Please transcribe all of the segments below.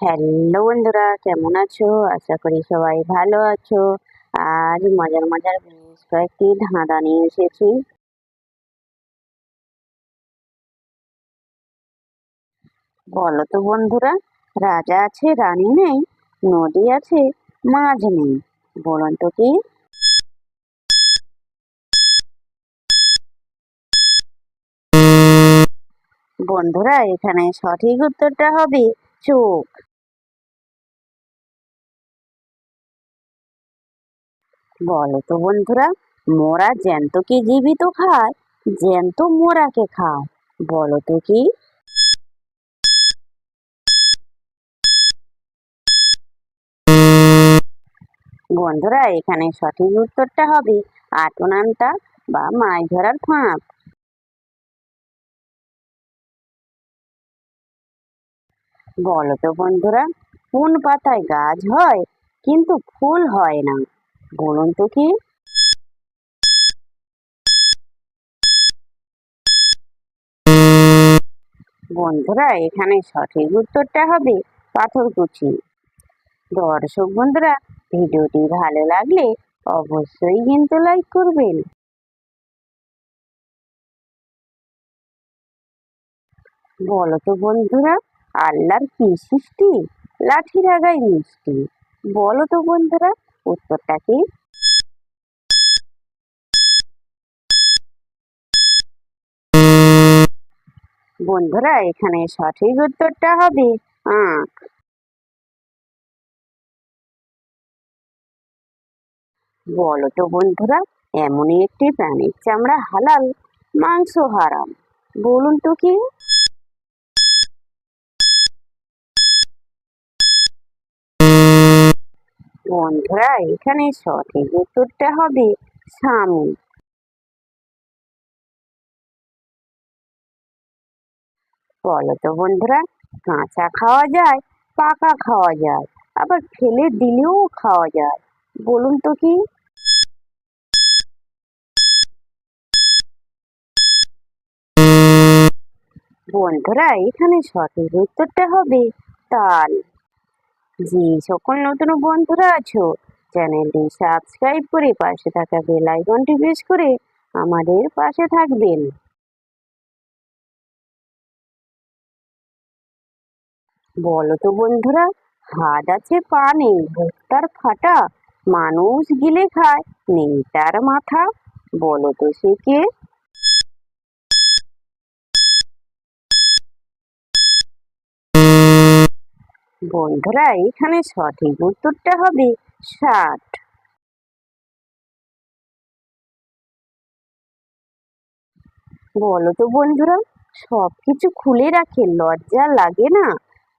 Hello বন্ধুরা, কেমন আছো? আশা করি সবাই ভালো আছো। আজ মজার মজার বেশ কয়েকটি ধাঁধা নিয়ে এসেছি। বলো তো বন্ধুরা, রাজা আছে রানী নেই, নদী আছে মাছ নেই, বলুন তো কি? বন্ধুরা, এখানে সঠিক উত্তরটা হবে চোখ। বলো তো বন্ধুরা, মোরা জ্যান্তকে জীবিত খায়, জ্যান্ত মোরাকে খায়, বলো তো কি? বন্ধুরা, এখানে সঠিক উত্তরটা হবে আটনান্তা বা মাছ ধরার ফাঁদ। বলো তো বন্ধুরা, কোন পাতায় গাছ হয় কিন্তু ফুল হয় না, বলুন তো কি? বন্ধুরা, এখানে সঠিক উত্তরটা হবে পাথরকুচি। দর্শক বন্ধুরা, ভিডিওটি ভালো লাগলে অবশ্যই কিন্তু লাইক করবেন। বলো তো বন্ধুরা, আল্লাহর কি সৃষ্টি, লাঠির আগায় মিষ্টি, বলো তো বন্ধুরা উত্তরটা কি? বন্ধুরা, এখানে সঠিক উত্তরটা হবে আখ। বলো তো বন্ধুরা, এমনই একটি প্রাণীর চামড়া হালাল, মাংস হারাম, বলুন তো কি? বন্ধুরা, এখানে সঠিক উত্তরটা হবে শামুক। বলো তো বন্ধুরা, কাঁচা খাওয়া যায়, পাকা খাওয়া যায়, আবার ফেলে দিলেও খাওয়া যায়, বলুন তো কি? বন্ধুরা, এখানে সঠিক উত্তরটা হবে তাল। জি, সকল নতুন বন্ধুরা আছো, চ্যানেলটি সাবস্ক্রাইব করে পাশে থাকা বেল আইকনটি প্রেস করে আমাদের পাশে থাকবেন। বলো তো বন্ধুরা, হাত আছে পা নেই, বুকটার ফাটা, মানুষ গিলে খায়, নেই তার মাথা, বলো তো সে কে? বন্ধুরা, এখানে সঠিক উত্তরটা হবে ষাট। বলো তো বন্ধুরা, সবকিছু খুলে রাখে লজ্জা লাগে না,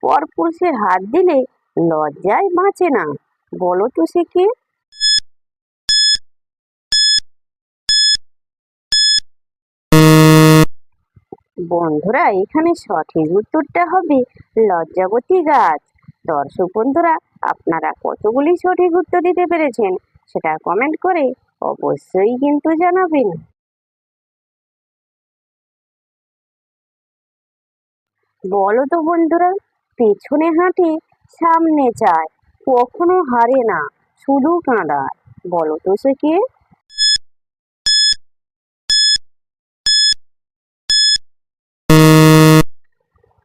পরপুরুষের হাত দিলে লজ্জায় বাঁচে না, বলো তো সে কে? বন্ধুরা, এখানে সঠিক উত্তরটা হবে লজ্জাবতী গাছ। দর্শক বন্ধুরা, আপনারা কতগুলি সঠিক উত্তর দিতে পেরেছেন সেটা কমেন্ট করে অবশ্যই কিন্তু জানাবেন। বলো তো বন্ধুরা, পেছনে হাঁটে সামনে চায়, কখনো হারে না, শুধু কাঁদায়, বলো তো সে কে?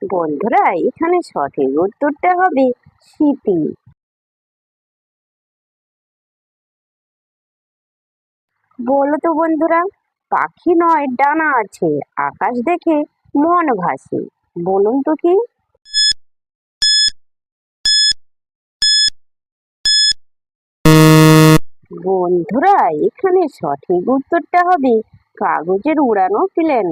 বন্ধুরা, এখানে সঠিক উত্তরটা হবে স্মৃতি। বলো তো বন্ধুরা, পাখি নয় ডানা আছে, আকাশ দেখে মন ভাসে, বলুন তো কি? বন্ধুরা, এখানে সঠিক উত্তরটা হবে কাগজের উড়ানো প্লেন।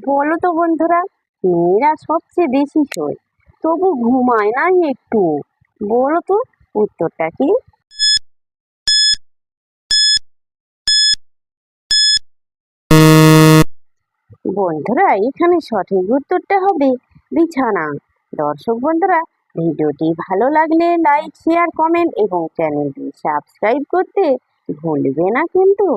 বলো তো বন্ধুরা, মেয়েরা সবচেয়ে বেশি শোয় তবু ঘুমায় না একটু, বলো তো উত্তরটা কি? বন্ধুরা, এখানে সঠিক উত্তরটা হবে বিছানা। দর্শক বন্ধুরা, ভিডিওটি ভালো লাগলে লাইক শেয়ার কমেন্ট এবং চ্যানেলটি সাবস্ক্রাইব করতে ভুলবে না কিন্তু।